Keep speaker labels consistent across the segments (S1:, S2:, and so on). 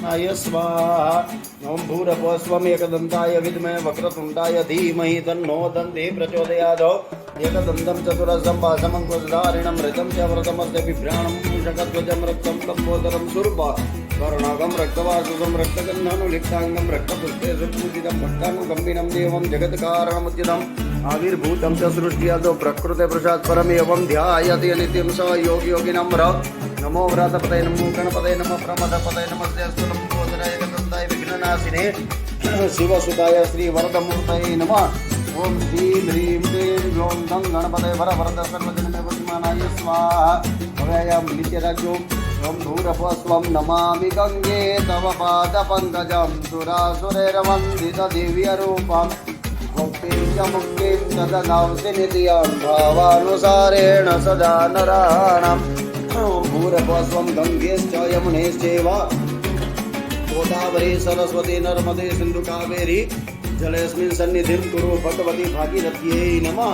S1: आय स्वाहा। ओम भूर्भुवः स्वः एकदन्ताय विद्महे वक्रतुण्डाय धीमहि तन्नो दन्तिः प्रचोदयात्। एकदन्तं चतुरस्रं पाशमङ्कुशधारिणं मृतं च व्रतमस्य बिभ्राणं शकध्वजं रक्तं लम्बोदरं सुरपा वर्णागं रक्तवासुसं रक्तगन्धानुलिप्ताङ्गं रक्तपुष्पे सुपूजितं भक्तानुकम्बिनं देवं जगत्कारणमुचितम् आविर्भूतं च सृष्ट्यादौ प्रकृते पुरुषात्परमेवं ध्यायति नित्यं स योगिनां नमो व्रातपतये नमो गणपतये नमः प्रमदपतये नमस्ते लम्बोदराय एकदन्ताय विघ्ननाशिने शिवसुताय श्रीवरदमूर्तये नमः। ओम श्री ह्रीं क्लीं ग्लौं गं गणपतये वरवरद सर्वजनमे वसमानाय स्वाहा। हव्यायां नित्यराज्यो ओम भूर्भुवः स्वं नमामि गंगे तव पादपङ्कजं सुरासुरैर्वन्दितदिव्यरूपं भक्तिं च मुक्तिं तदनावसि नित्यं भावानुसारेण सदा नराणाम्। ओम भूर्भुवः स्वं गङ्गेश्च यमुनेश्चैव गोदावरी सरस्वती नर्मदे सिन्धु कावेरी जलेऽस्मिन् सन्निधिं कुरु भगवती भागीरथ्यै नमः।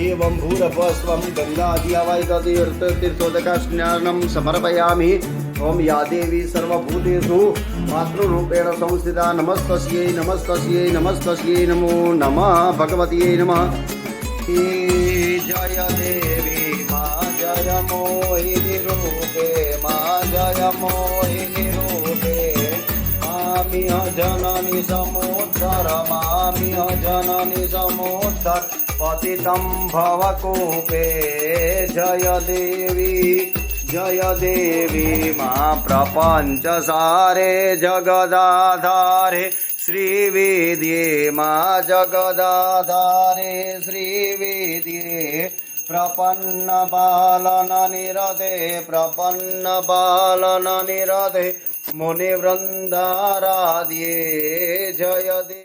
S1: एवं भूर्भुवः स्वं गङ्गादितीर्थोदकस्नानं समर्पयामि। ओम या देवी सर्वभूतेषु मातृरूपेण संस्थिता नमस्तस्यै नमस्तस्यै नमस्तस्यै नमो नमः भगवत्यै नमः। हे जय देवी मां जय मोहिनी रूपे मां जय मोहिनी रूपे मामिह जननी समुद्धर मामिह जननी समुद्धर पतितं भवकूपे। जय देवी मां प्रपञ्चसारे जगदाधारे श्रीविद्ये मां जगदाधारे श्रीविद्ये प्रपन्नपालननिरते मुनिवृन्दाराध्ये। जय देवी।